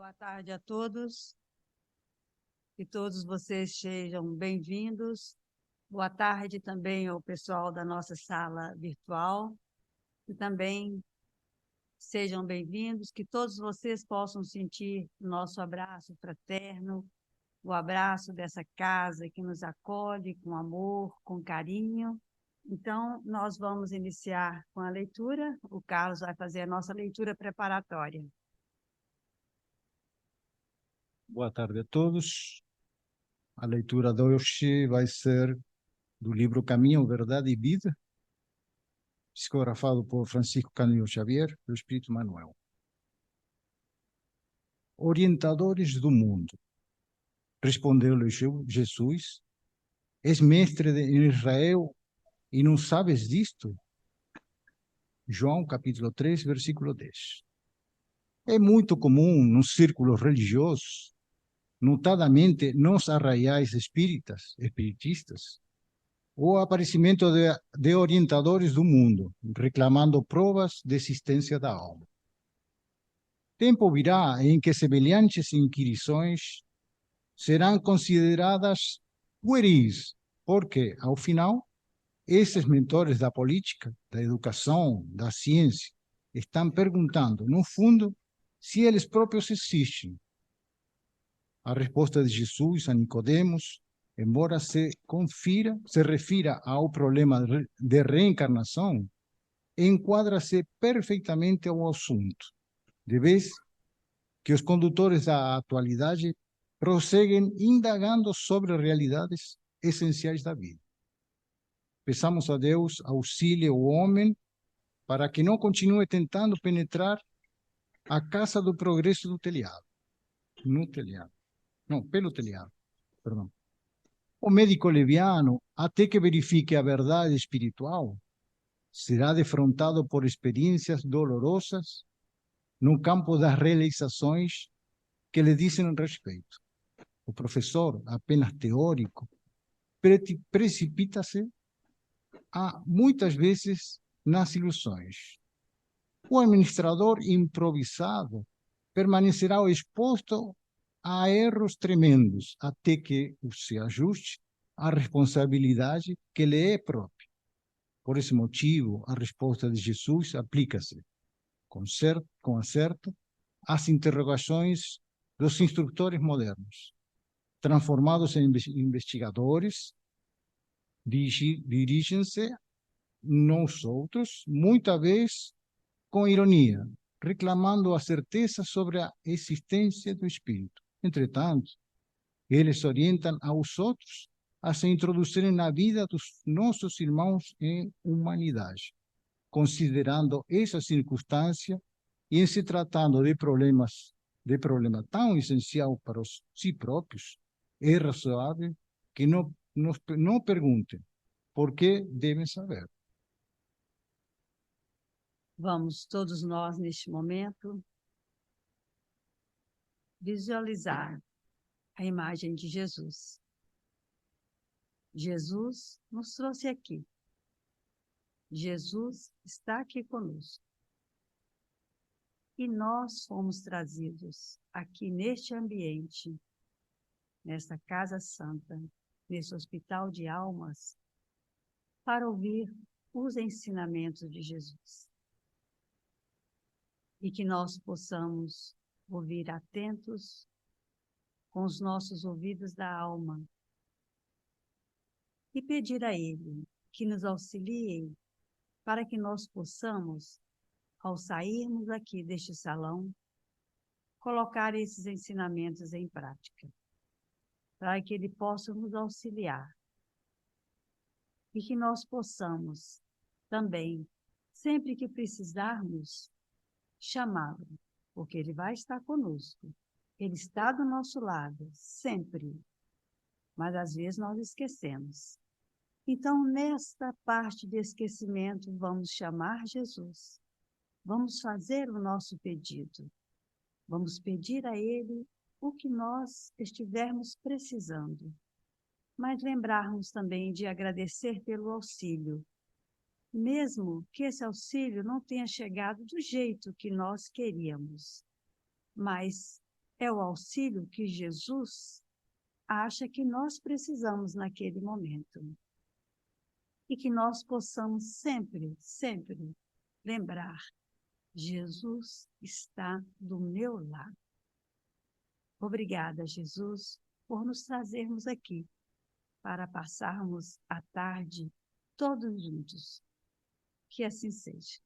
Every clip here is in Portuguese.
Boa tarde a todos, que todos vocês sejam bem-vindos. Boa tarde também ao pessoal da nossa sala virtual, e também sejam bem-vindos, que todos vocês possam sentir o nosso abraço fraterno, o abraço dessa casa que nos acolhe com amor, com carinho. Então, nós vamos iniciar com a leitura. O Carlos vai fazer a nossa leitura preparatória. Boa tarde a todos. A leitura de hoje vai ser do livro Caminho, Verdade e Vida, psicografado por Francisco Cândido Xavier, do Espírito Manuel. Orientadores do mundo. Respondeu-lhe Jesus: És mestre em Israel e não sabes disto? João, capítulo 3, versículo 10. É muito comum nos círculos religiosos, notadamente nos arraiais espiritistas, o aparecimento de orientadores do mundo, reclamando provas de existência da alma. Tempo virá em que semelhantes inquirições serão consideradas pueris, porque, ao final, esses mentores da política, da educação, da ciência, estão perguntando, no fundo, se eles próprios existem. A resposta de Jesus a Nicodemos, embora se refira ao problema de reencarnação, enquadra-se perfeitamente ao assunto, de vez que os condutores da atualidade prosseguem indagando sobre realidades essenciais da vida. Peçamos a Deus auxílie o homem para que não continue tentando penetrar a casa do progresso do telhado. No telhado. Não, pelo telhado, perdão. O médico leviano, até que verifique a verdade espiritual, será defrontado por experiências dolorosas no campo das realizações que lhe dizem respeito. O professor, apenas teórico, precipita-se muitas vezes nas ilusões. O administrador improvisado permanecerá exposto a erros tremendos até que se ajuste à responsabilidade que lhe é própria. Por esse motivo, a resposta de Jesus aplica-se com acerto às interrogações dos instrutores modernos. Transformados em investigadores, dirigem-se nós outros, muitas vezes com ironia, reclamando a certeza sobre a existência do Espírito. Entretanto, eles orientam aos outros a se introduzirem na vida dos nossos irmãos em humanidade, considerando essa circunstância e em se tratando de problema tão essencial para si próprios, é razoável que não perguntem, porque devem saber. Vamos todos nós, neste momento, visualizar a imagem de Jesus. Jesus nos trouxe aqui. Jesus está aqui conosco. E nós fomos trazidos aqui neste ambiente, nesta Casa Santa, nesse hospital de almas, para ouvir os ensinamentos de Jesus. E que nós possamos ouvir atentos com os nossos ouvidos da alma e pedir a Ele que nos auxilie para que nós possamos, ao sairmos aqui deste salão, colocar esses ensinamentos em prática, para que Ele possa nos auxiliar e que nós possamos também, sempre que precisarmos, chamá-lo, porque Ele vai estar conosco. Ele está do nosso lado, sempre. Mas às vezes nós esquecemos. Então, nesta parte de esquecimento, vamos chamar Jesus. Vamos fazer o nosso pedido. Vamos pedir a Ele o que nós estivermos precisando. Mas lembrarmos também de agradecer pelo auxílio. Mesmo que esse auxílio não tenha chegado do jeito que nós queríamos. Mas é o auxílio que Jesus acha que nós precisamos naquele momento. E que nós possamos sempre, sempre lembrar: Jesus está do meu lado. Obrigada, Jesus, por nos trazermos aqui para passarmos a tarde todos juntos. Que assim seja.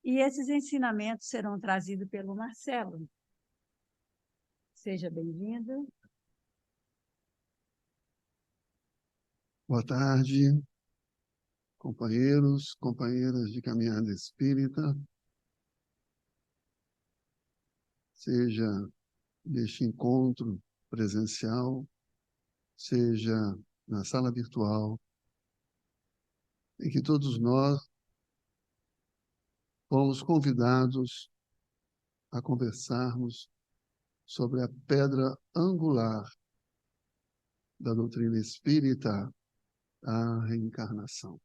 E esses ensinamentos serão trazidos pelo Marcelo. Seja bem-vindo. Boa tarde, companheiros, companheiras de caminhada espírita. Seja neste encontro presencial, seja na sala virtual, em que todos nós fomos convidados a conversarmos sobre a pedra angular da doutrina espírita, a reencarnação.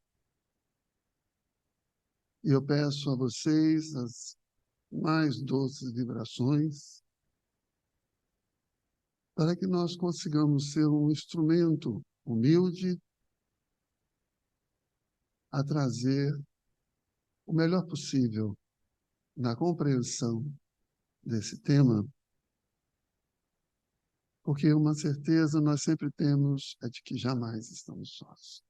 E eu peço a vocês as mais doces vibrações para que nós consigamos ser um instrumento humilde a trazer o melhor possível na compreensão desse tema, porque uma certeza nós sempre temos é de que jamais estamos sós.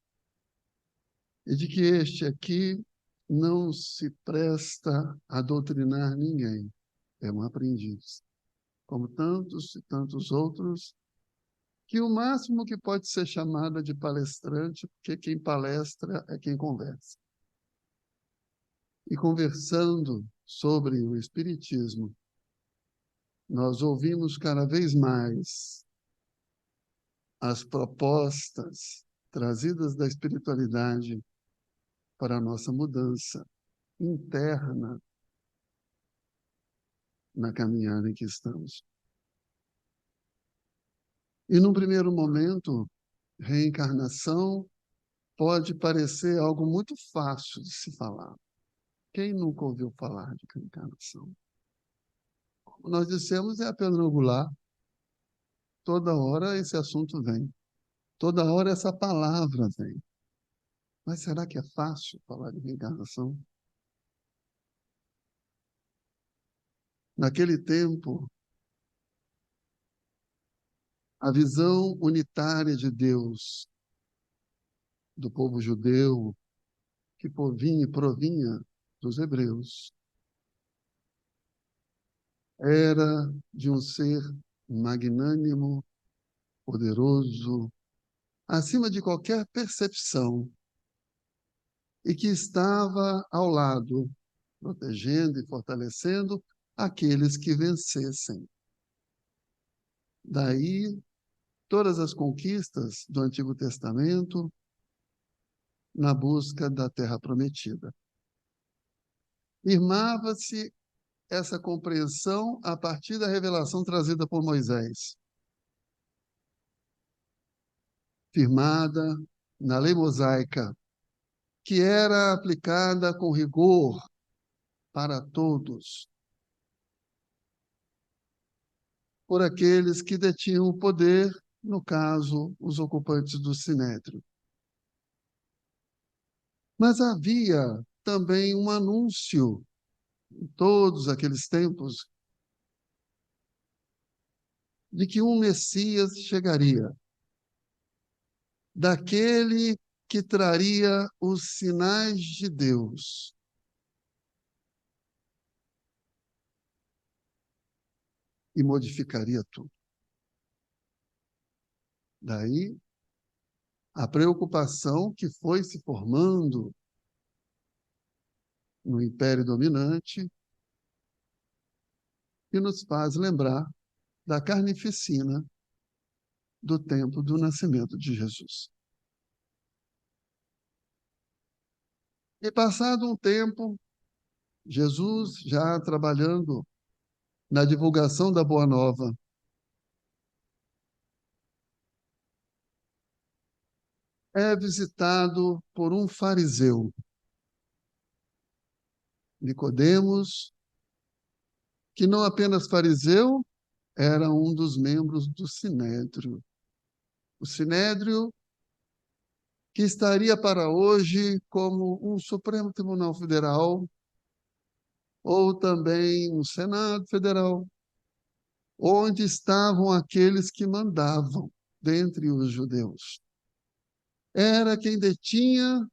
E de que este aqui não se presta a doutrinar ninguém, é um aprendiz, como tantos e tantos outros, que o máximo que pode ser chamado de palestrante, porque quem palestra é quem conversa. E conversando sobre o Espiritismo, nós ouvimos cada vez mais as propostas trazidas da espiritualidade para a nossa mudança interna na caminhada em que estamos. E, num primeiro momento, reencarnação pode parecer algo muito fácil de se falar. Quem nunca ouviu falar de reencarnação? Como nós dissemos, é a pedra angular. Toda hora esse assunto vem. Toda hora essa palavra vem. Mas será que é fácil falar de reencarnação? Naquele tempo, a visão unitária de Deus, do povo judeu, que provinha dos hebreus, era de um ser magnânimo, poderoso, acima de qualquer percepção, e que estava ao lado, protegendo e fortalecendo aqueles que vencessem. Daí, todas as conquistas do Antigo Testamento na busca da Terra Prometida. Firmava-se essa compreensão a partir da revelação trazida por Moisés, firmada na lei mosaica, que era aplicada com rigor para todos, por aqueles que detinham o poder, no caso, os ocupantes do sinédrio. Mas havia também um anúncio, em todos aqueles tempos, de que um Messias chegaria, daquele que traria os sinais de Deus. E modificaria tudo. Daí, a preocupação que foi se formando no Império Dominante, que nos faz lembrar da carnificina do tempo do nascimento de Jesus. E passado um tempo, Jesus, já trabalhando na divulgação da Boa Nova, é visitado por um fariseu, Nicodemos, que não apenas fariseu, era um dos membros do Sinédrio. O Sinédrio, que estaria para hoje como um Supremo Tribunal Federal, ou também um Senado Federal, onde estavam aqueles que mandavam dentre os judeus. Era quem detinha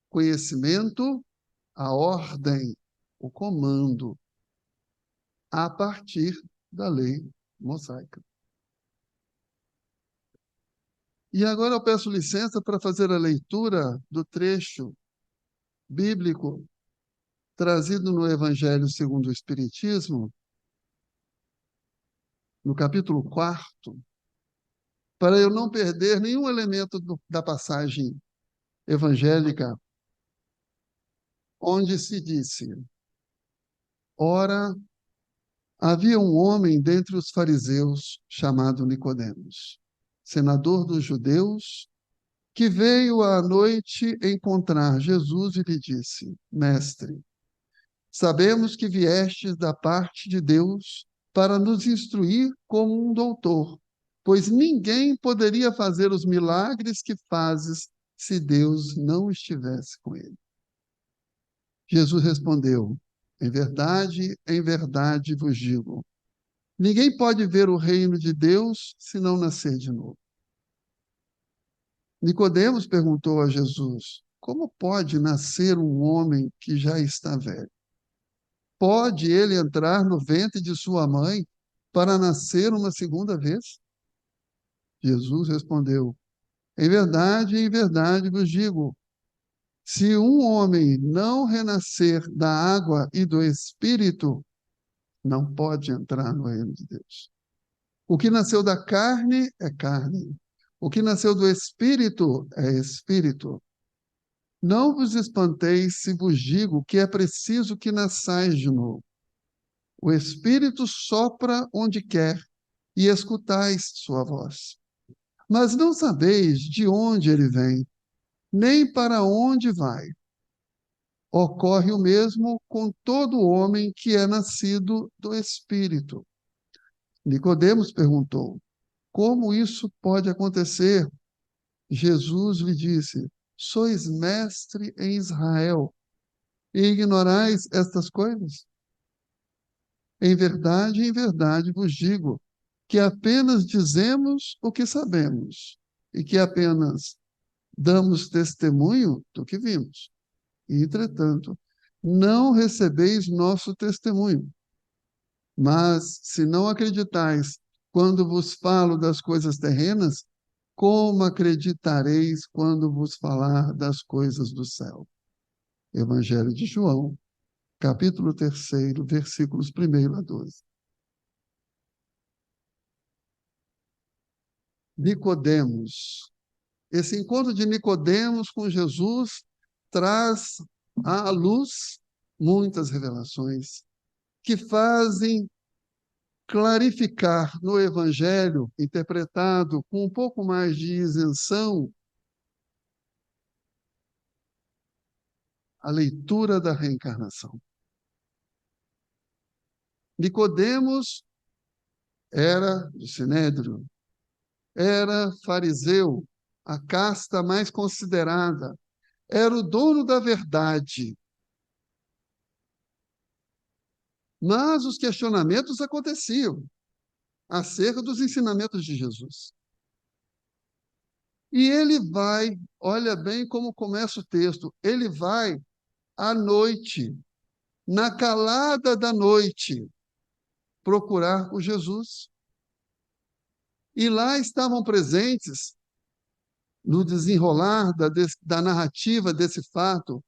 conhecimento, a ordem, o comando, a partir da lei mosaica. E agora eu peço licença para fazer a leitura do trecho bíblico trazido no Evangelho segundo o Espiritismo, no capítulo 4, para eu não perder nenhum elemento da passagem evangélica, onde se disse: ora, havia um homem dentre os fariseus chamado Nicodemos, senador dos judeus, que veio à noite encontrar Jesus e lhe disse: Mestre, sabemos que viestes da parte de Deus para nos instruir como um doutor, pois ninguém poderia fazer os milagres que fazes se Deus não estivesse com ele. Jesus respondeu: em verdade vos digo, ninguém pode ver o reino de Deus se não nascer de novo. Nicodemos perguntou a Jesus: como pode nascer um homem que já está velho? Pode ele entrar no ventre de sua mãe para nascer uma segunda vez? Jesus respondeu: em verdade vos digo, se um homem não renascer da água e do Espírito, não pode entrar no reino de Deus. O que nasceu da carne é carne. O que nasceu do Espírito é Espírito. Não vos espanteis se vos digo que é preciso que nasçais de novo. O Espírito sopra onde quer e escutais sua voz. Mas não sabeis de onde ele vem, nem para onde vai. Ocorre o mesmo com todo homem que é nascido do Espírito. Nicodemos perguntou: como isso pode acontecer? Jesus lhe disse: sois mestre em Israel e ignorais estas coisas? Em verdade vos digo que apenas dizemos o que sabemos e que apenas damos testemunho do que vimos. E, entretanto, não recebeis nosso testemunho. Mas, se não acreditais quando vos falo das coisas terrenas, como acreditareis quando vos falar das coisas do céu? Evangelho de João, capítulo 3, versículos 1 a 12. Nicodemos. Esse encontro de Nicodemos com Jesus traz à luz muitas revelações que fazem clarificar no Evangelho, interpretado com um pouco mais de isenção, a leitura da reencarnação. Nicodemos era do Sinédrio, era fariseu, a casta mais considerada, era o dono da verdade. Mas os questionamentos aconteciam acerca dos ensinamentos de Jesus. E ele vai, olha bem como começa o texto, ele vai à noite, na calada da noite, procurar por Jesus. E lá estavam presentes, no desenrolar da narrativa desse fato,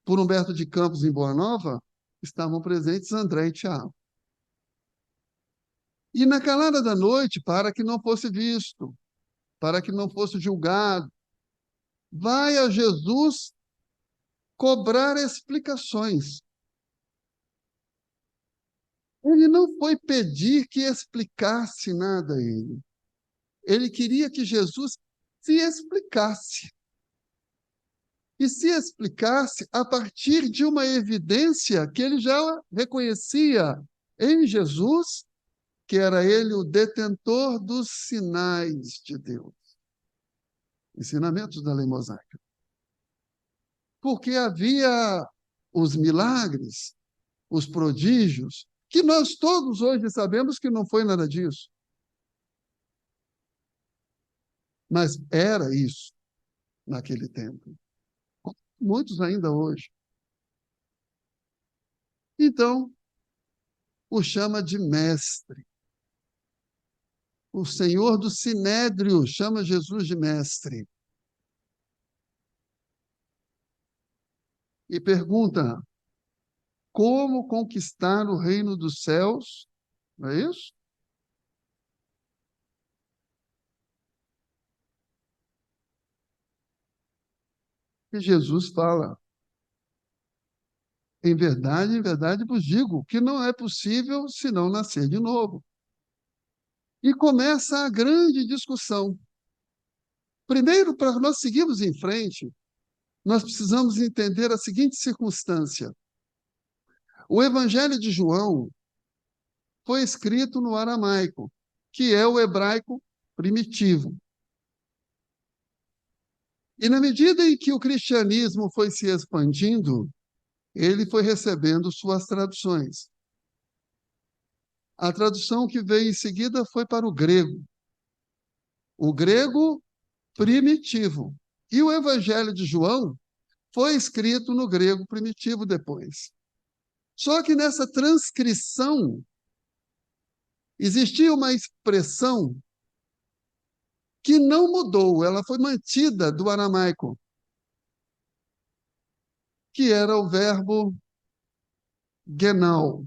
por Humberto de Campos em Boa Nova, estavam presentes André e Tiago. E na calada da noite, para que não fosse visto, para que não fosse julgado, vai a Jesus cobrar explicações. Ele não foi pedir que explicasse nada a ele. Ele queria que Jesus se explicasse. E se explicasse a partir de uma evidência que ele já reconhecia em Jesus, que era ele o detentor dos sinais de Deus. Ensinamentos da lei mosaica. Porque havia os milagres, os prodígios, que nós todos hoje sabemos que não foi nada disso. Mas era isso naquele tempo. Muitos ainda hoje. Então, o chama de mestre. O Senhor do Sinédrio chama Jesus de mestre. E pergunta: como conquistar o reino dos céus? Não é isso? E Jesus fala: em verdade vos digo que não é possível senão nascer de novo. E começa a grande discussão. Primeiro, para nós seguirmos em frente, nós precisamos entender a seguinte circunstância. O Evangelho de João foi escrito no aramaico, que é o hebraico primitivo. E na medida em que o cristianismo foi se expandindo, ele foi recebendo suas traduções. A tradução que veio em seguida foi para o grego primitivo. E o Evangelho de João foi escrito no grego primitivo depois. Só que nessa transcrição existia uma expressão que não mudou, ela foi mantida do aramaico, que era o verbo genau.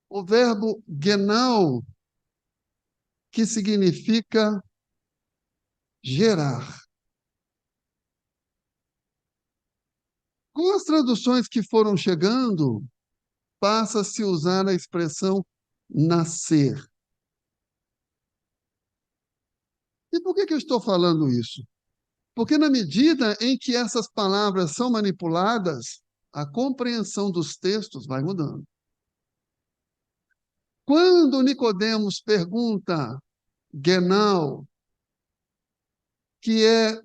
O verbo genau, que significa gerar. Com as traduções que foram chegando, passa a se usar a expressão nascer. E por que eu estou falando isso? Porque na medida em que essas palavras são manipuladas, a compreensão dos textos vai mudando. Quando Nicodemos pergunta genau, que é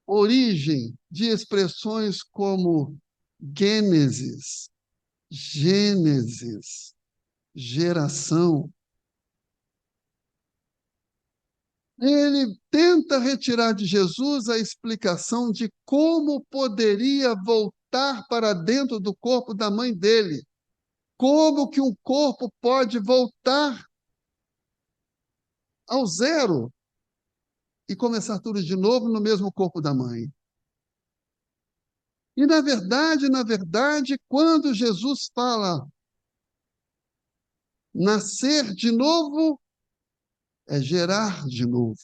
origem de expressões como Gênesis, geração, ele tenta retirar de Jesus a explicação de como poderia voltar para dentro do corpo da mãe dele. Como que um corpo pode voltar ao zero e começar tudo de novo no mesmo corpo da mãe? E na verdade, quando Jesus fala nascer de novo, é gerar de novo.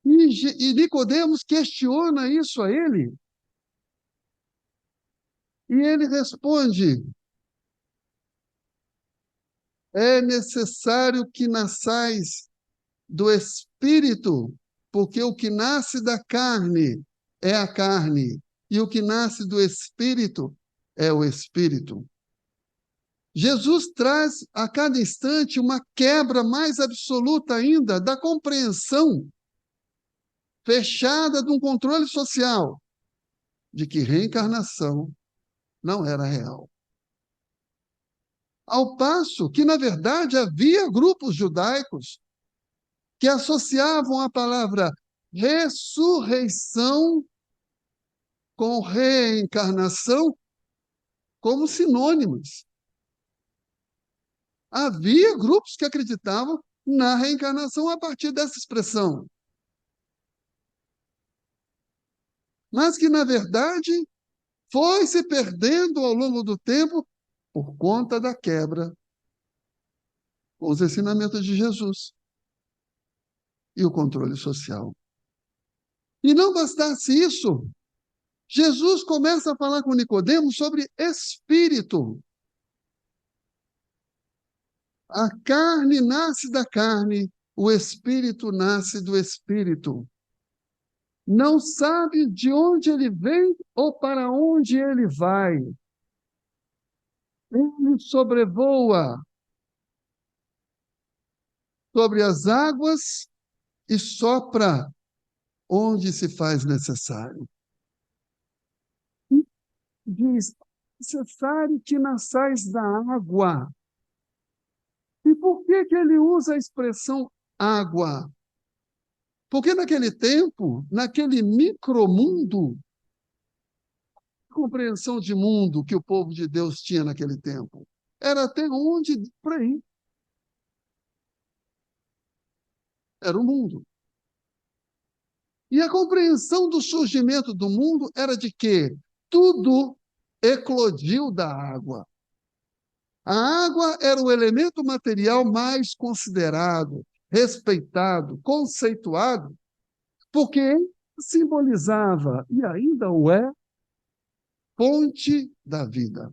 E Nicodemos questiona isso a ele. E ele responde: é necessário que nasçais do Espírito, porque o que nasce da carne é a carne, e o que nasce do Espírito é o Espírito. Jesus traz a cada instante uma quebra mais absoluta ainda da compreensão fechada de um controle social de que reencarnação não era real. Ao passo que, na verdade, havia grupos judaicos que associavam a palavra ressurreição com reencarnação como sinônimos. Havia grupos que acreditavam na reencarnação a partir dessa expressão. Mas que, na verdade, foi se perdendo ao longo do tempo por conta da quebra com os ensinamentos de Jesus e o controle social. E não bastasse isso, Jesus começa a falar com Nicodemos sobre espírito. A carne nasce da carne, o espírito nasce do espírito. não sabe de onde ele vem ou para onde ele vai. Ele sobrevoa sobre as águas e sopra onde se faz necessário. Diz, necessário que nasçais da água. E por que ele usa a expressão água? Porque naquele tempo, naquele micromundo, compreensão de mundo que o povo de Deus tinha naquele tempo, era até onde, por aí, era o mundo. E a compreensão do surgimento do mundo era de que tudo eclodiu da água. A água era o elemento material mais considerado, respeitado, conceituado, porque simbolizava, e ainda o é, fonte da vida.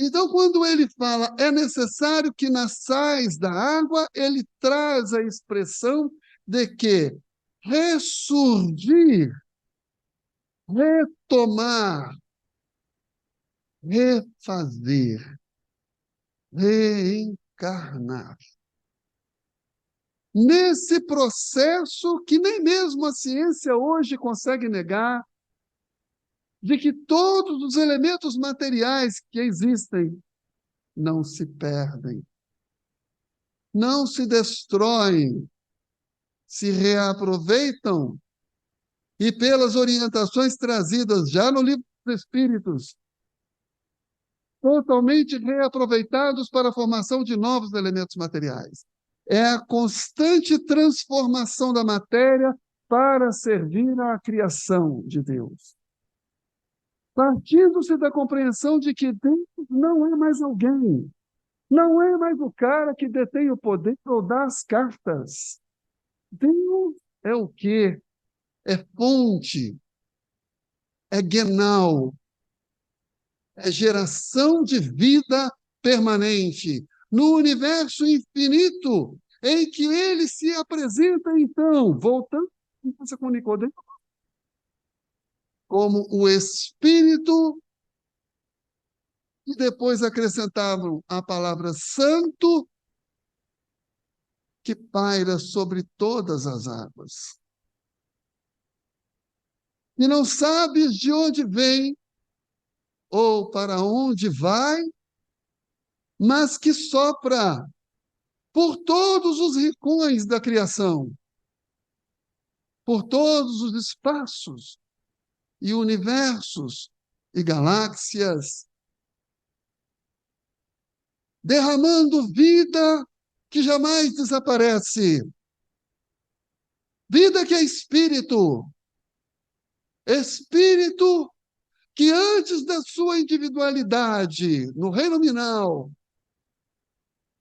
Então, quando ele fala, é necessário que nasçais da água, ele traz a expressão de que ressurgir, retomar, refazer, reencarnar. Nesse processo que nem mesmo a ciência hoje consegue negar, de que todos os elementos materiais que existem não se perdem, não se destroem, se reaproveitam e pelas orientações trazidas já no Livro dos Espíritos, totalmente reaproveitados para a formação de novos elementos materiais. É a constante transformação da matéria para servir à criação de Deus. Partindo-se da compreensão de que Deus não é mais alguém, não é mais o cara que detém o poder ou dá as cartas. Deus é o quê? É fonte, é Genau, é geração de vida permanente no universo infinito em que ele se apresenta, então, voltando com Nicodemo, como o Espírito, e depois acrescentavam a palavra santo, que paira sobre todas as águas. E não sabes de onde vem ou para onde vai, mas que sopra por todos os rincões da criação, por todos os espaços e universos e galáxias, derramando vida que jamais desaparece. Vida que é espírito. Espírito que antes da sua individualidade, no reino nominal,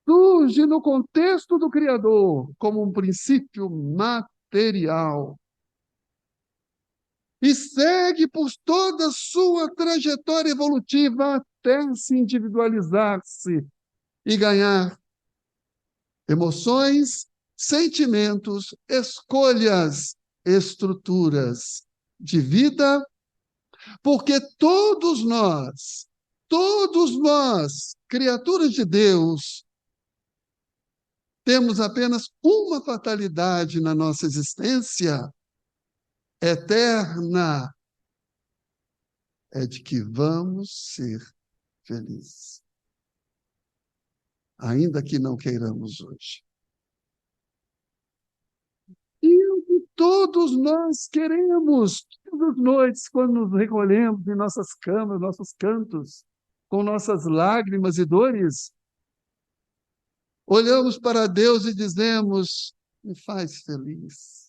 surge no contexto do Criador como um princípio material e segue por toda a sua trajetória evolutiva até se individualizar-se e ganhar emoções, sentimentos, escolhas, estruturas de vida, porque todos nós, criaturas de Deus, temos apenas uma fatalidade na nossa existência eterna, é de que vamos ser felizes, ainda que não queiramos hoje. E o que todos nós queremos, todas as noites, quando nos recolhemos em nossas camas, nossos cantos, com nossas lágrimas e dores, olhamos para Deus e dizemos, me faz feliz.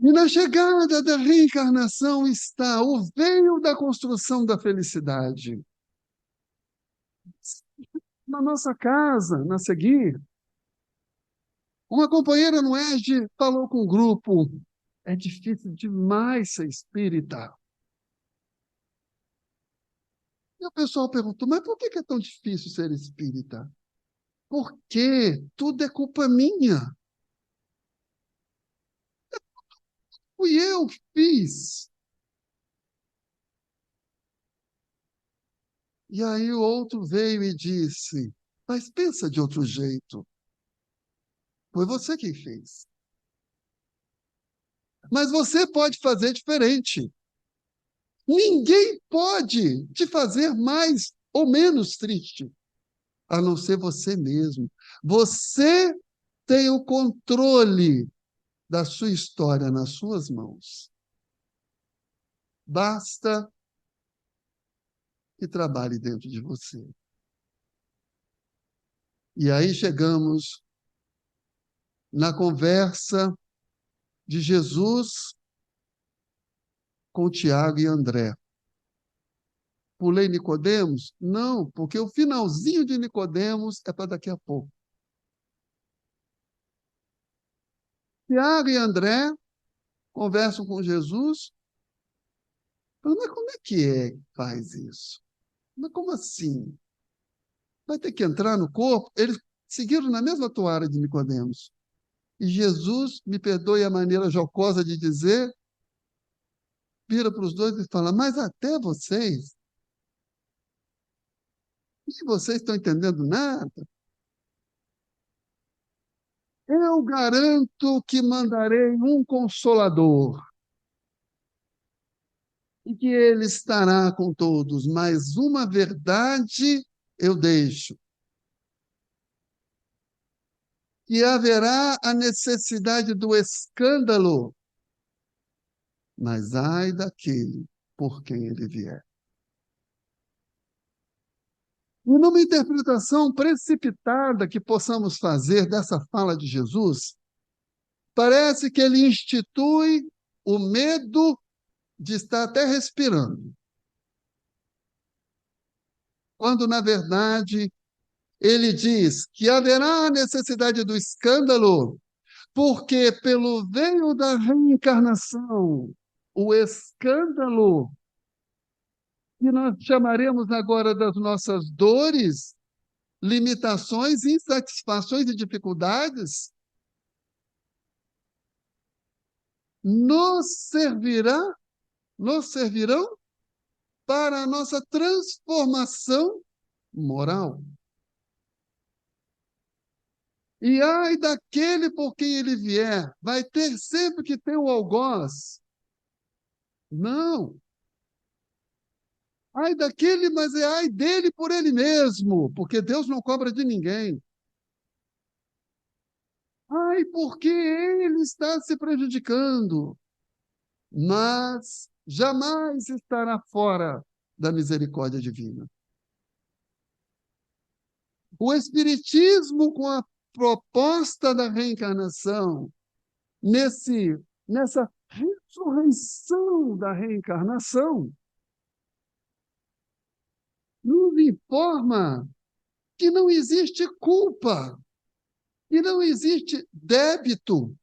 E na chegada da reencarnação está o veio da construção da felicidade. Na nossa casa, na seguir, uma companheira no ERG falou com o grupo, é difícil demais ser espírita. E o pessoal perguntou, mas por que é tão difícil ser espírita? Porque tudo é culpa minha. Fui eu que fiz. E aí o outro veio e disse, mas pensa de outro jeito. Foi você quem fez. Mas você pode fazer diferente. Ninguém pode te fazer mais ou menos triste, a não ser você mesmo. Você tem o controle da sua história nas suas mãos. Basta que trabalhe dentro de você. E aí chegamos na conversa de Jesus com Tiago e André. Pulei Nicodemos? Não, porque o finalzinho de Nicodemos é para daqui a pouco. Tiago e André conversam com Jesus. Falam, mas como é que faz isso? Mas como assim? Vai ter que entrar no corpo? Eles seguiram na mesma toada de Nicodemos. E Jesus, me perdoe a maneira jocosa de dizer, vira para os dois e fala, mas até vocês, e vocês estão entendendo nada? Eu garanto que mandarei um consolador, e que ele estará com todos, mas uma verdade eu deixo, que haverá a necessidade do escândalo, mas ai daquele por quem ele vier. E numa interpretação precipitada que possamos fazer dessa fala de Jesus, parece que ele institui o medo de estar até respirando, quando, na verdade, ele diz que haverá a necessidade do escândalo, porque pelo veio da reencarnação, o escândalo, que nós chamaremos agora das nossas dores, limitações, insatisfações e dificuldades, nos servirão para a nossa transformação moral. E ai daquele por quem ele vier, vai ter sempre que ter o algoz. Não. Ai daquele, mas é ai dele por ele mesmo, porque Deus não cobra de ninguém. Ai, porque ele está se prejudicando, mas jamais estará fora da misericórdia divina. O Espiritismo, com a proposta da reencarnação, nessa ressurreição da reencarnação, nos informa que não existe culpa, que não existe débito,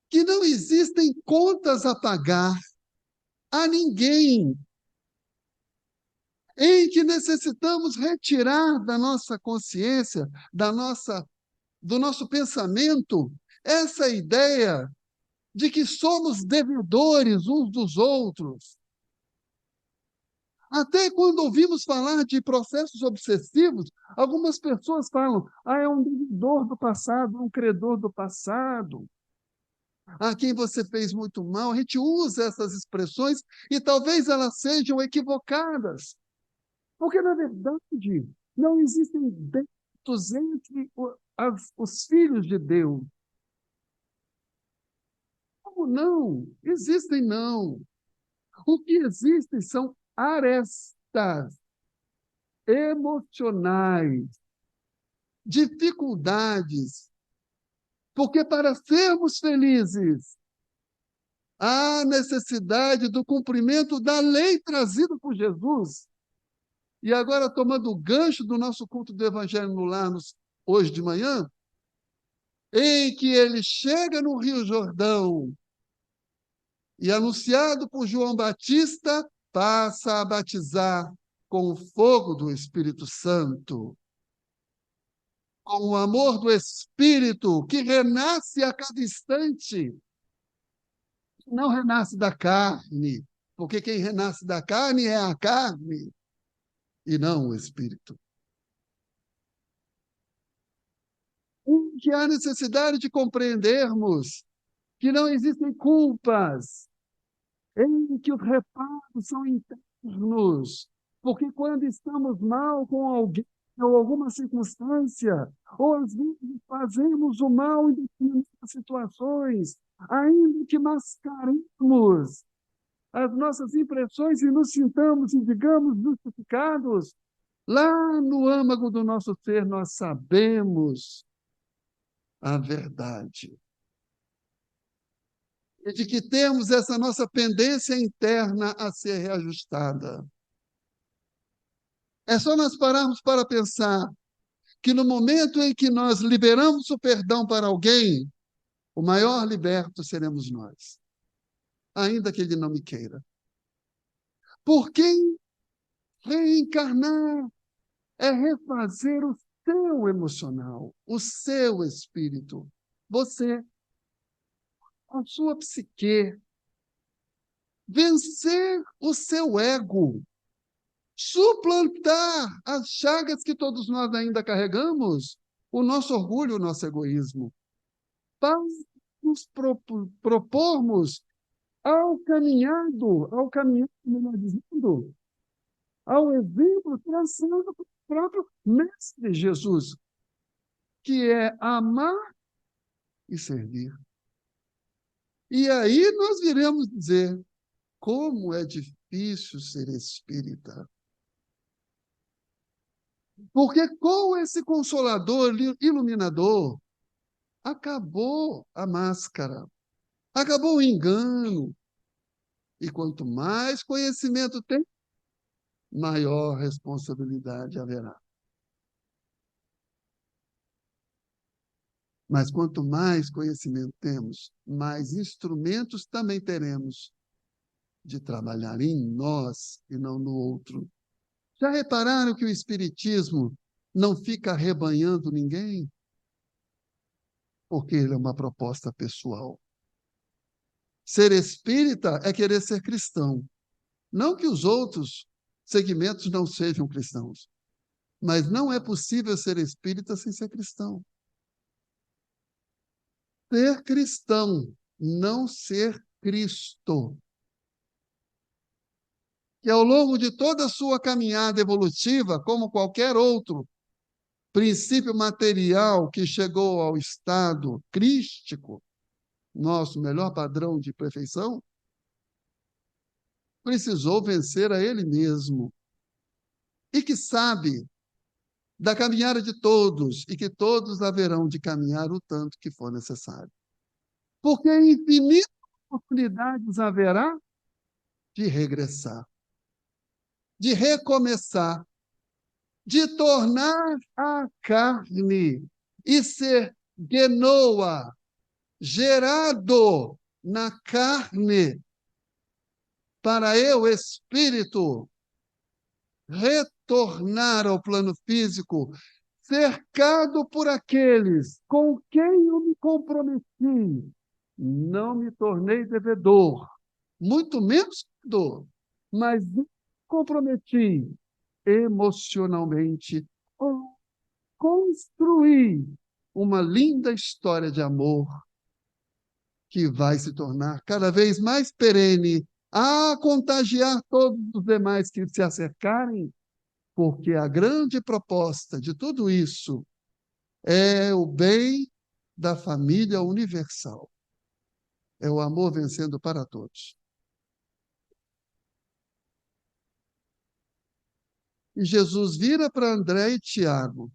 que não existem contas a pagar a ninguém, em que necessitamos retirar da nossa consciência, do nosso pensamento, essa ideia de que somos devedores uns dos outros. Até quando ouvimos falar de processos obsessivos, algumas pessoas falam, é um devedor do passado, um credor do passado, a quem você fez muito mal. A gente usa essas expressões e talvez elas sejam equivocadas, porque, na verdade, não existem débitos entre os filhos de Deus. Como não? Existem não. O que existem são arestas emocionais, dificuldades, porque para sermos felizes, há necessidade do cumprimento da lei trazida por Jesus. E agora, tomando o gancho do nosso culto do Evangelho no Lar, hoje de manhã, em que ele chega no Rio Jordão e, anunciado por João Batista, passa a batizar com o fogo do Espírito Santo, com o amor do Espírito que renasce a cada instante. Não renasce da carne, porque quem renasce da carne é a carne e não o Espírito. Em que há necessidade de compreendermos que não existem culpas, em que os reparos são internos, porque quando estamos mal com alguém ou alguma circunstância, ou às vezes fazemos o mal em determinadas situações, ainda que mascaremos as nossas impressões e nos sintamos e digamos justificados, lá no âmago do nosso ser nós sabemos a verdade. E de que temos essa nossa pendência interna a ser reajustada. É só nós pararmos para pensar que no momento em que nós liberamos o perdão para alguém, o maior liberto seremos nós, ainda que ele não me queira. Porque reencarnar é refazer o seu emocional, o seu espírito, você, a sua psique, vencer o seu ego, suplantar as chagas que todos nós ainda carregamos, o nosso orgulho, o nosso egoísmo, para nos propormos ao caminhado, melhor dizendo, ao exemplo traçado pelo próprio Mestre Jesus, que é amar e servir. E aí nós viremos dizer, como é difícil ser espírita. Porque com esse Consolador, iluminador, acabou a máscara, acabou o engano. E quanto mais conhecimento tem, maior responsabilidade haverá. Mas quanto mais conhecimento temos, mais instrumentos também teremos de trabalhar em nós e não no outro. Já repararam que o Espiritismo não fica arrebanhando ninguém? Porque ele é uma proposta pessoal. Ser espírita é querer ser cristão. Não que os outros segmentos não sejam cristãos, mas não é possível ser espírita sem ser cristão. Ser cristão, não ser Cristo. Que ao longo de toda a sua caminhada evolutiva, como qualquer outro princípio material que chegou ao estado crístico, nosso melhor padrão de perfeição, precisou vencer a ele mesmo. E que sabe da caminhada de todos, e que todos haverão de caminhar o tanto que for necessário. Porque infinitas oportunidades haverá de regressar, de recomeçar, de tornar a carne e ser genoa, gerado na carne, para eu, espírito, retornar ao plano físico, cercado por aqueles com quem eu me comprometi. Não me tornei devedor, muito menos devedor, mas me comprometi emocionalmente a construir uma linda história de amor que vai se tornar cada vez mais perene, a contagiar todos os demais que se acercarem, porque a grande proposta de tudo isso é o bem da família universal. É o amor vencendo para todos. E Jesus vira para André e Tiago.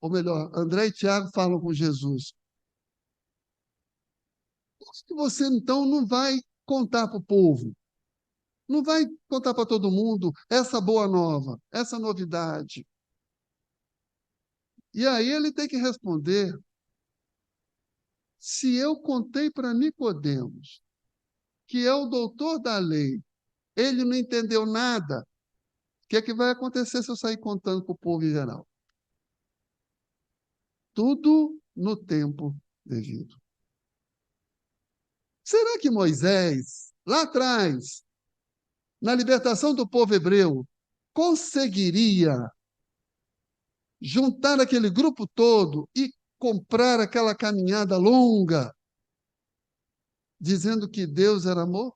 Ou melhor, André e Tiago falam com Jesus. Por que você, então, não vai contar para o povo? Não vai contar para todo mundo essa boa nova, essa novidade? E aí ele tem que responder, se eu contei para Nicodemos, que é o doutor da lei, Ele não entendeu nada. O que é que vai acontecer se eu sair contando para o povo em geral? Tudo no tempo devido. Será que Moisés, lá atrás, na libertação do povo hebreu, conseguiria juntar aquele grupo todo e comprar aquela caminhada longa, dizendo que Deus era amor?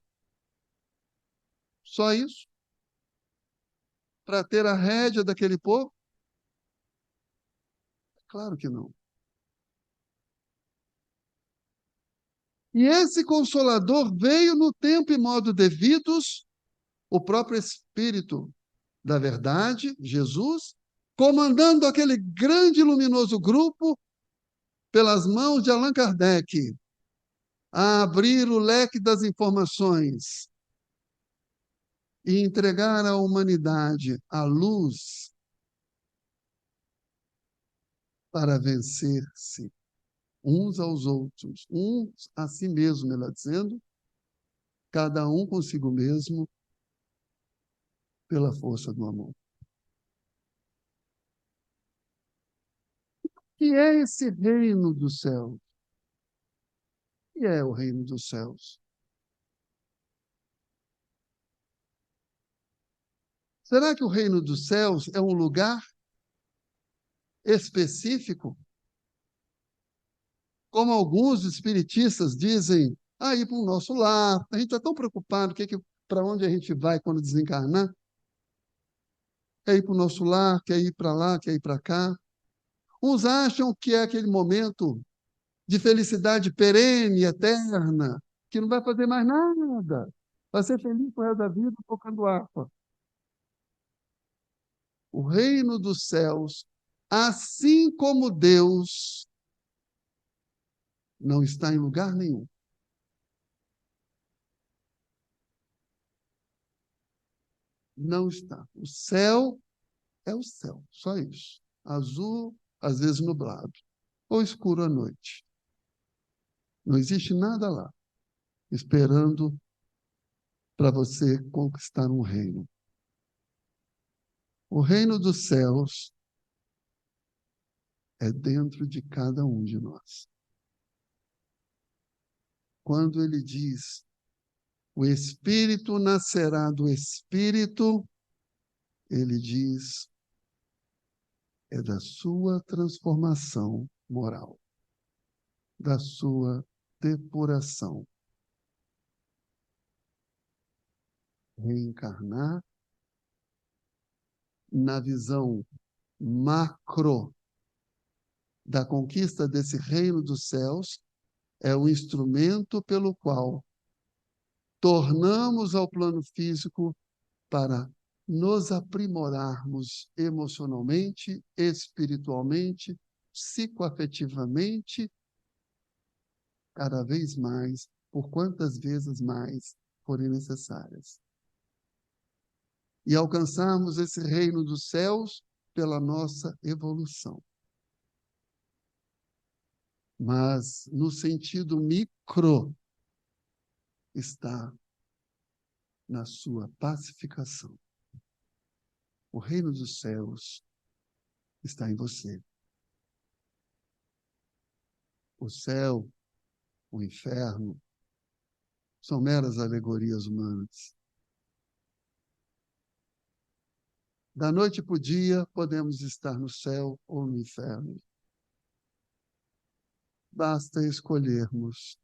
Só isso? Para ter a rédea daquele povo? Claro que não. E esse Consolador veio no tempo e modo devidos, o próprio Espírito da Verdade, Jesus, comandando aquele grande e luminoso grupo pelas mãos de Allan Kardec, a abrir o leque das informações e entregar à humanidade a luz para vencer-se uns aos outros, uns a si mesmo, melhor dizendo, cada um consigo mesmo, pela força do amor. Que é esse reino dos céus? Que é o reino dos céus? Será que o reino dos céus é um lugar específico? Como alguns espiritistas dizem, ir para o nosso lar. A gente está tão preocupado para onde a gente vai quando desencarnar. Quer ir para o nosso lar, quer ir para lá, quer ir para cá. Uns acham que é aquele momento de felicidade perene, eterna, que não vai fazer mais nada. Vai ser feliz por resto da vida tocando harpa. O reino dos céus, assim como Deus, não está em lugar nenhum. Não está. O céu é o céu, só isso. Azul, às vezes nublado, ou escuro à noite. Não existe nada lá, esperando para você conquistar um reino. O reino dos céus é dentro de cada um de nós. Quando ele diz, o Espírito nascerá do Espírito, ele diz, é da sua transformação moral, da sua depuração. Reencarnar na visão macro da conquista desse reino dos céus é o instrumento pelo qual tornamos ao plano físico para nos aprimorarmos emocionalmente, espiritualmente, psicoafetivamente, cada vez mais, por quantas vezes mais forem necessárias. E alcançarmos esse reino dos céus pela nossa evolução. Mas, no sentido micro, está na sua pacificação. O reino dos céus está em você. O céu, o inferno, são meras alegorias humanas. Da noite para o dia, podemos estar no céu ou no inferno. Basta escolhermos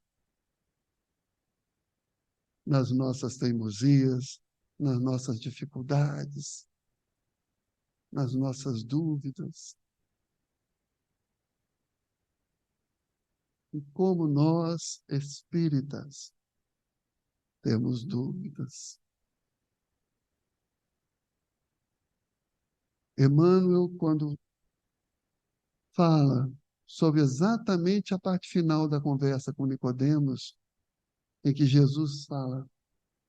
nas nossas teimosias, nas nossas dificuldades, nas nossas dúvidas. E como nós, espíritas, temos dúvidas. Emmanuel, quando fala sobre exatamente a parte final da conversa com Nicodemos, em que Jesus fala,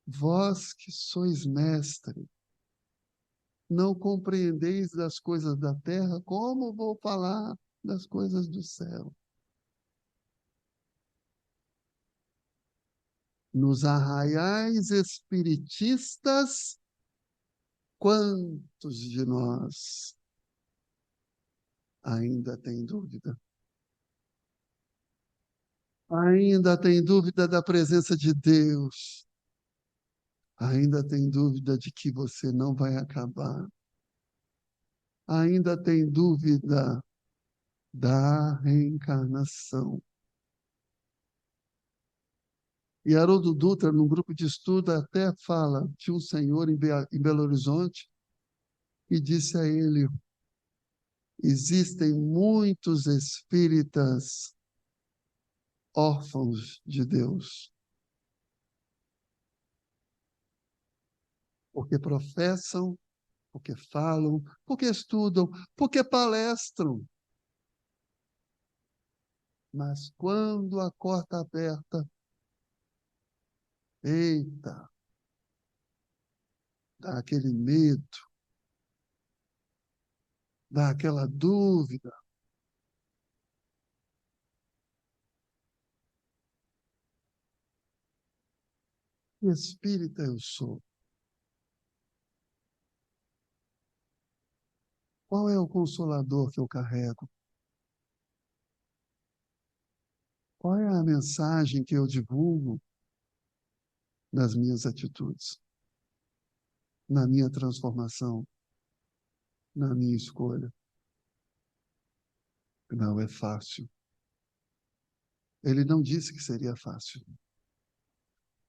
vós que sois mestre, não compreendeis das coisas da terra, como vou falar das coisas do céu? nos arraiais espiritistas, quantos de nós ainda têm dúvida? Ainda tem dúvida da presença de Deus? Ainda tem dúvida de que você não vai acabar? Ainda tem dúvida da reencarnação? E Haroldo Dutra, num grupo de estudo, até fala de um senhor em Belo Horizonte e disse a ele: existem muitos espíritas órfãos de Deus, porque professam, porque falam, porque estudam, porque palestram. Mas quando a porta aberta, eita, dá aquele medo, dá aquela dúvida. Que espírita eu sou? Qual é o consolador que eu carrego? Qual é a mensagem que eu divulgo nas minhas atitudes, na minha transformação, na minha escolha? Não é fácil. Ele não disse que seria fácil.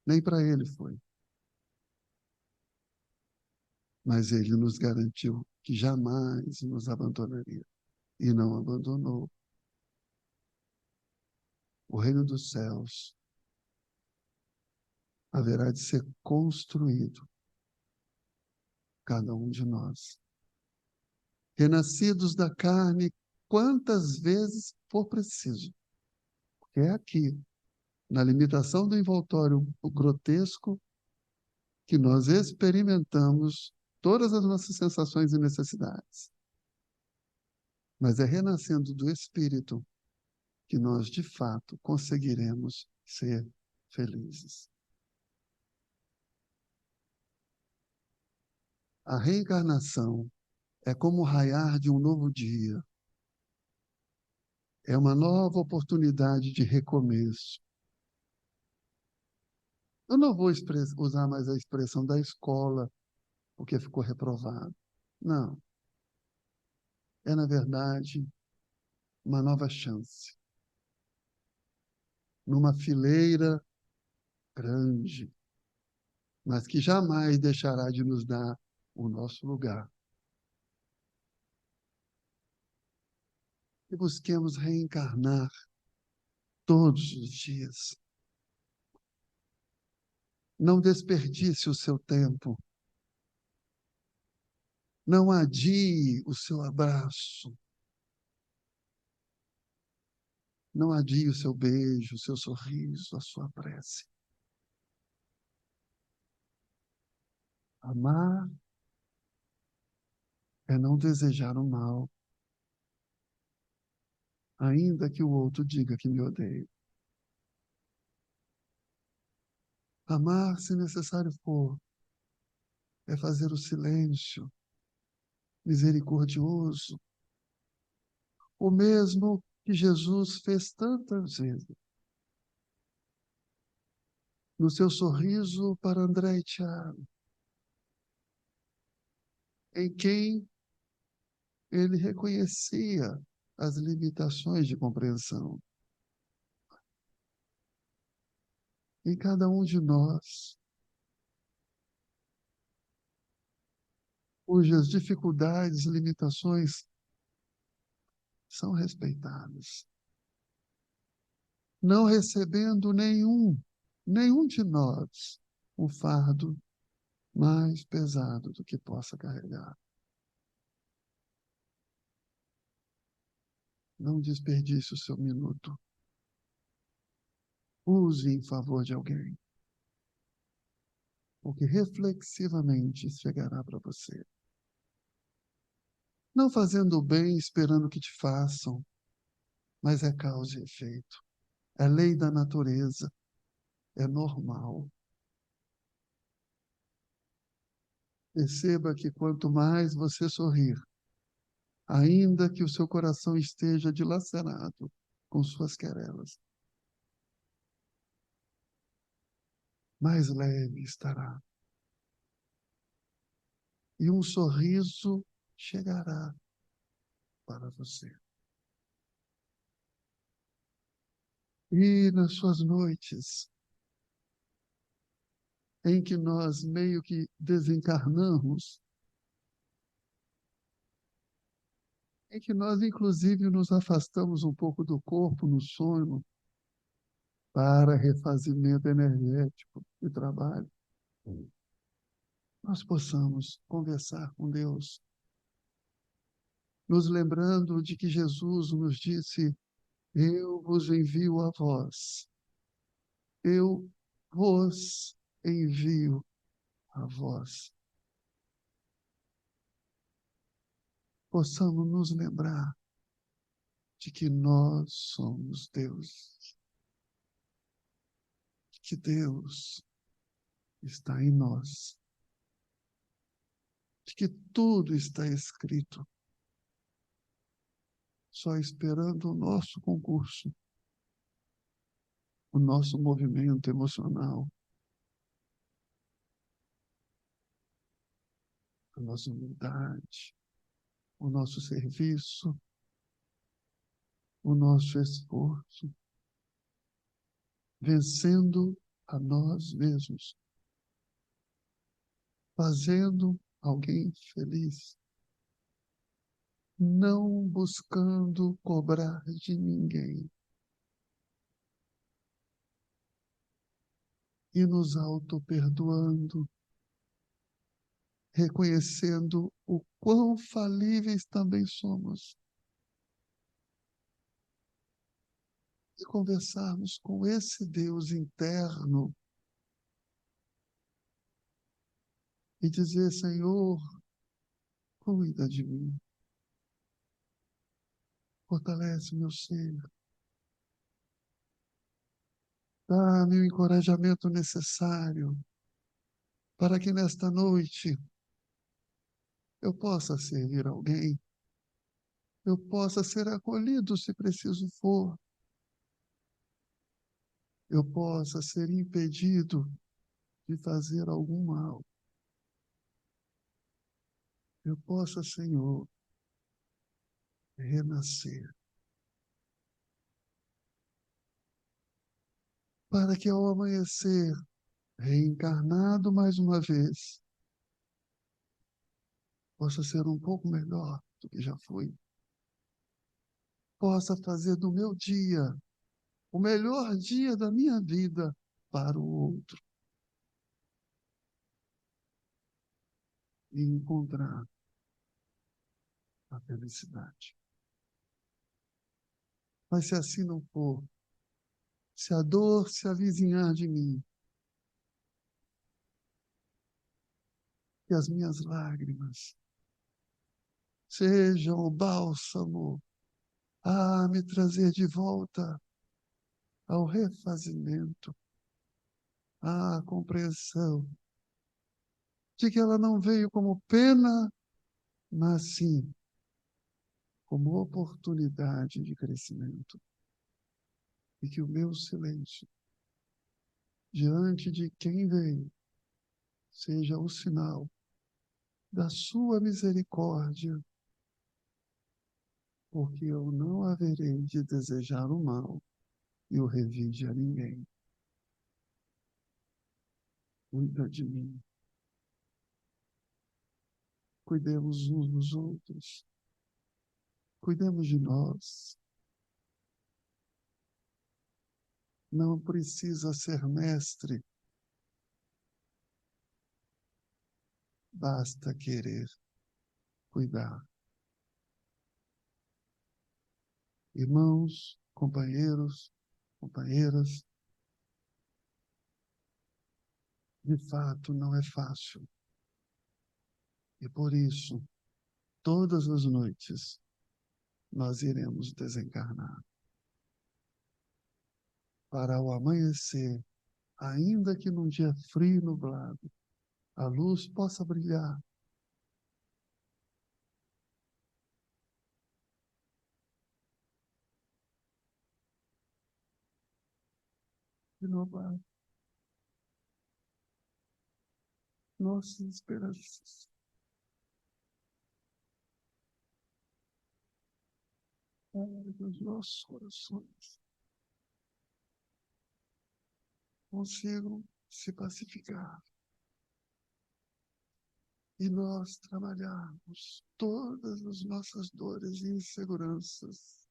Nem para ele foi. Mas ele nos garantiu que jamais nos abandonaria. E não abandonou. O reino dos céus haverá de ser construído, cada um de nós. Renascidos da carne, quantas vezes for preciso. Porque é aqui, na limitação do envoltório grotesco, que nós experimentamos todas as nossas sensações e necessidades. Mas é renascendo do Espírito que nós, de fato, conseguiremos ser felizes. A reencarnação é como o raiar de um novo dia. É uma nova oportunidade de recomeço. Eu não vou usar mais a expressão da escola, porque ficou reprovado. Não. É, na verdade, uma nova chance. Numa fileira grande, mas que jamais deixará de nos dar o nosso lugar. E busquemos reencarnar todos os dias. Não desperdice o seu tempo. Não adie o seu abraço. Não adie o seu beijo, o seu sorriso, a sua prece. Amar é não desejar o mal, ainda que o outro diga que me odeia. Amar, se necessário for, é fazer o silêncio misericordioso, o mesmo que Jesus fez tantas vezes. No seu sorriso para André e Tiago, em quem ele reconhecia as limitações de compreensão. Em cada um de nós, cujas dificuldades e limitações são respeitadas. Não recebendo nenhum de nós, um fardo mais pesado do que possa carregar. Não desperdice o seu minuto. Use em favor de alguém. Porque reflexivamente chegará para você. Não fazendo o bem esperando que te façam, mas é causa e efeito. É lei da natureza. é normal. Perceba que quanto mais você sorrir, ainda que o seu coração esteja dilacerado com suas querelas, mais leve estará. E um sorriso chegará para você. E nas suas noites, em que nós meio que desencarnamos, em que nós, inclusive, nos afastamos um pouco do corpo no sono para refazimento energético e trabalho, nós possamos conversar com Deus, nos lembrando de que Jesus nos disse: eu vos envio a vós, eu vos envio a vós. Possamos nos lembrar de que nós somos Deus, que Deus está em nós, de que tudo está escrito, só esperando o nosso concurso, o nosso movimento emocional, a nossa humildade, o nosso serviço, o nosso esforço, vencendo a nós mesmos, fazendo alguém feliz, não buscando cobrar de ninguém e nos auto-perdoando, reconhecendo o quão falíveis também somos e conversarmos com esse Deus interno e dizer: Senhor, cuida de mim, fortalece meu ser, dá-me o encorajamento necessário para que nesta noite eu possa servir alguém, eu possa ser acolhido se preciso for, eu possa ser impedido de fazer algum mal. Eu possa, Senhor, renascer, para que ao amanhecer, reencarnado mais uma vez, possa ser um pouco melhor do que já fui. Possa fazer do meu dia o melhor dia da minha vida para o outro. E encontrar a felicidade. Mas se assim não for, se a dor se avizinhar de mim, que as minhas lágrimas sejam o bálsamo a me trazer de volta ao refazimento, à compreensão de que ela não veio como pena, mas sim como oportunidade de crescimento. E que o meu silêncio diante de quem veio seja o sinal da sua misericórdia, porque eu não haverei de desejar o mal e o revide a ninguém. Cuida de mim. Cuidemos uns dos outros. Cuidemos de nós. Não precisa ser mestre. Basta querer cuidar. Irmãos, companheiros, companheiras, de fato não é fácil. E por isso, todas as noites, nós iremos desencarnar. Para ao amanhecer, ainda que num dia frio e nublado, a luz possa brilhar. Renovar nossas esperanças. Dos nossos corações consigam se pacificar e nós trabalharmos todas as nossas dores e inseguranças,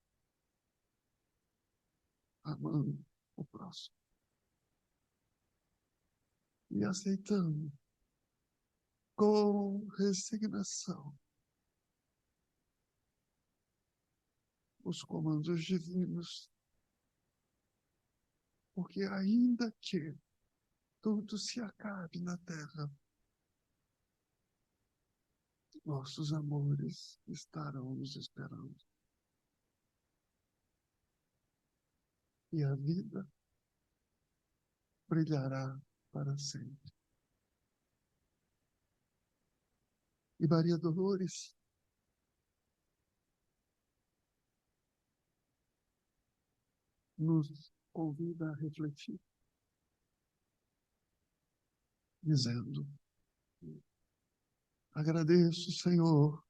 amando o próximo e aceitando com resignação os comandos divinos, porque ainda que tudo se acabe na terra, nossos amores estarão nos esperando. E a vida brilhará para sempre. E Maria Dolores nos convida a refletir, dizendo: agradeço, Senhor,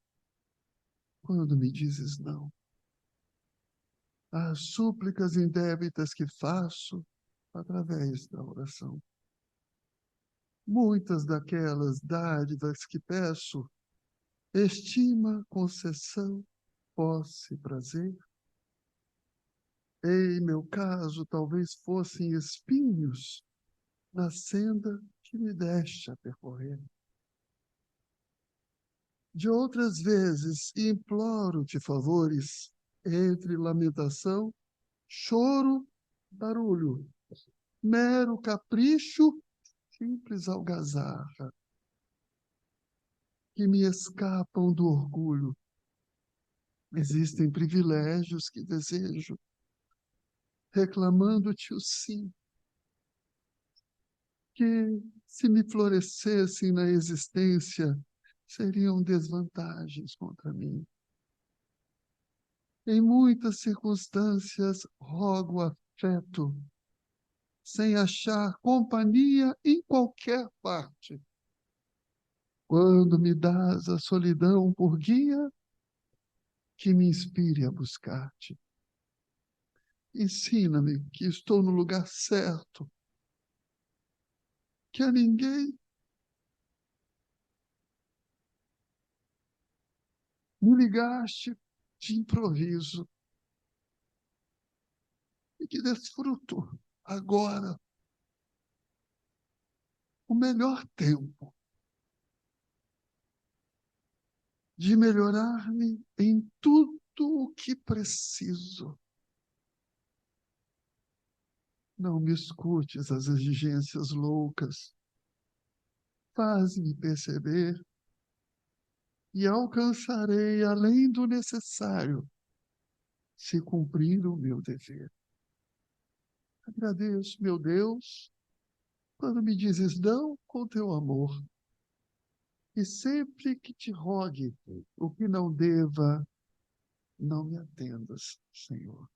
quando me dizes não. As súplicas indébitas que faço através da oração. Muitas daquelas dádivas que peço, estima, concessão, posse, prazer. Em meu caso, talvez fossem espinhos na senda que me deste a percorrer. De outras vezes, imploro-te favores, entre lamentação, choro, barulho, mero capricho, simples algazarra, que me escapam do orgulho. Existem privilégios que desejo, reclamando-te o sim, que, se me florescessem na existência, seriam desvantagens contra mim. Em muitas circunstâncias, rogo afeto, sem achar companhia em qualquer parte. Quando me dás a solidão por guia, que me inspire a buscar-te. Ensina-me que estou no lugar certo, que a ninguém me ligaste de improviso e que desfruto agora o melhor tempo de melhorar-me em tudo o que preciso. Não me escutes as exigências loucas. Faz-me perceber e alcançarei além do necessário se cumprir o meu dever. Agradeço, meu Deus, quando me dizes não com teu amor. E sempre que te rogue o que não deva, não me atendas, Senhor.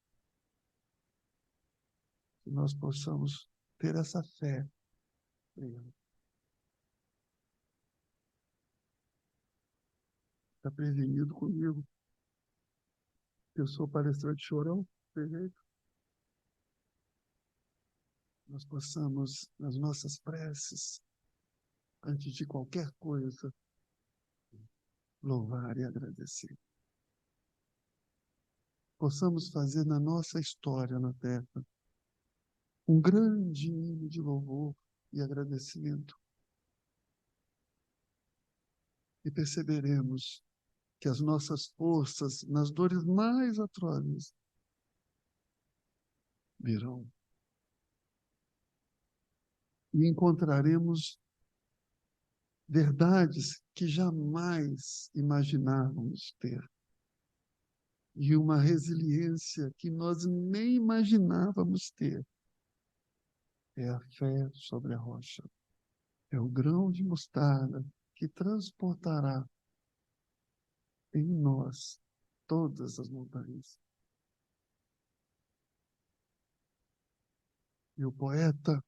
Que nós possamos ter essa fé plena. Está prevenido comigo. Eu sou palestrante chorão, perfeito. Nós possamos, nas nossas preces, antes de qualquer coisa, louvar e agradecer. Possamos fazer na nossa história na Terra um grande hino de louvor e agradecimento. E perceberemos que as nossas forças, nas dores mais atrozes, virão. E encontraremos verdades que jamais imaginávamos ter. E uma resiliência que nós nem imaginávamos ter. É a fé sobre a rocha. É o grão de mostarda que transportará em nós todas as montanhas. E o poeta,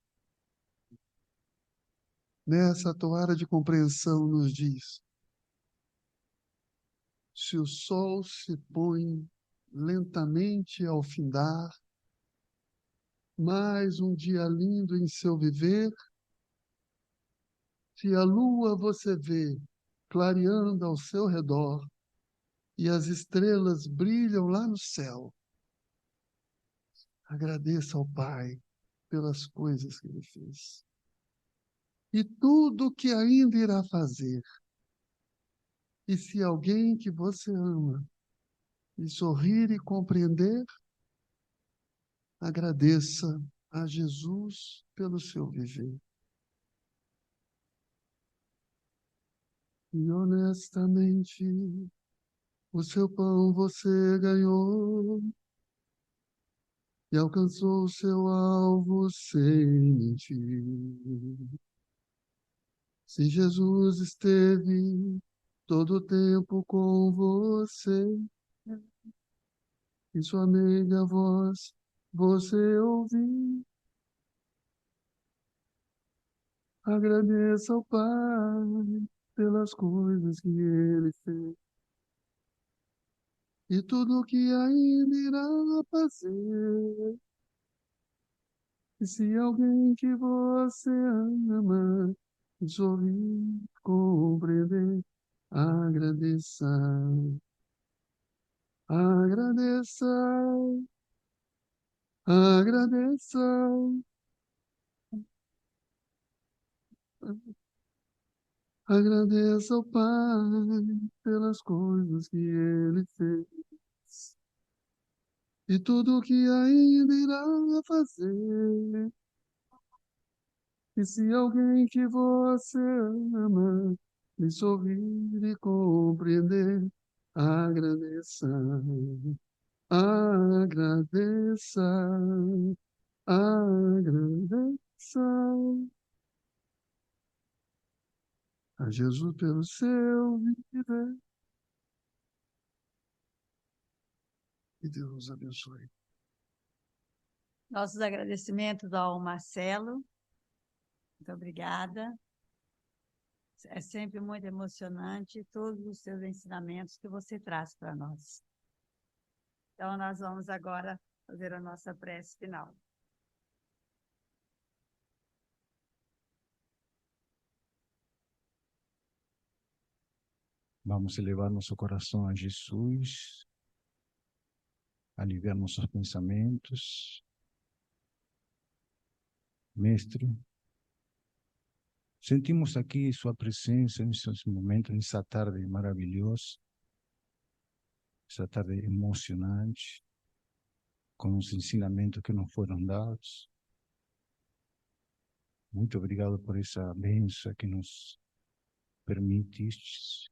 nessa toada de compreensão, nos diz: se o sol se põe lentamente ao findar, mais um dia lindo em seu viver, se a lua você vê clareando ao seu redor e as estrelas brilham lá no céu, agradeça ao Pai pelas coisas que ele fez. E tudo que ainda irá fazer. E se alguém que você ama e sorrir e compreender, agradeça a Jesus pelo seu viver. E honestamente, o seu pão você ganhou e alcançou o seu alvo sem mentir. Se Jesus esteve todo o tempo com você, e sua meiga voz você ouviu, agradeça ao Pai pelas coisas que ele fez e tudo que ainda irá fazer. E se alguém que você ama sorrir, compreender, agradeça, agradeça, agradeça, agradeça ao Pai pelas coisas que ele fez e tudo que ainda irá fazer. E se alguém que você ama lhe sorrir e compreender, agradeça, agradeça, agradeça a Jesus pelo seu viver. Que Deus abençoe. Nossos agradecimentos ao Marcelo. Muito obrigada. É sempre muito emocionante todos os seus ensinamentos que você traz para nós. Então, nós vamos agora fazer a nossa prece final. Vamos elevar nosso coração a Jesus, aliviar nossos pensamentos. Mestre, sentimos aqui sua presença nesse momento, nessa tarde maravilhosa, essa tarde emocionante, com os ensinamentos que nos foram dados. Muito obrigado por essa bênção que nos permitiste,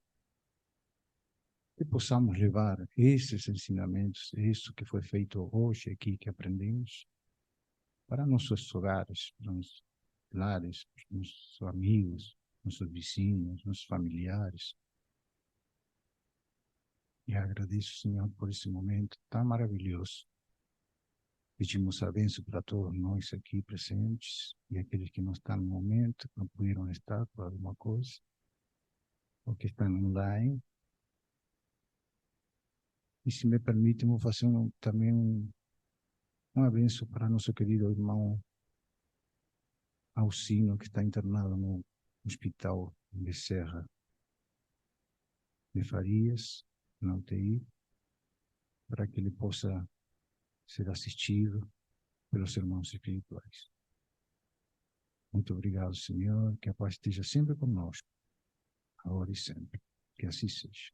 que possamos levar esses ensinamentos, isso que foi feito hoje aqui, que aprendemos, para nossos hogares, para nossos lares, para nossos amigos, nossos vizinhos, nossos familiares. E agradeço, Senhor, por esse momento tão maravilhoso. Pedimos a bênção para todos nós aqui presentes e aqueles que não estão no momento, não puderam estar por alguma coisa, ou que estão online. E se me permite, vou fazer também uma bênção para nosso querido irmão Alcino, que está internado no hospital de Serra de Farias, na UTI, para que ele possa ser assistido pelos irmãos espirituais. Muito obrigado, Senhor, que a paz esteja sempre conosco, agora e sempre. Que assim seja.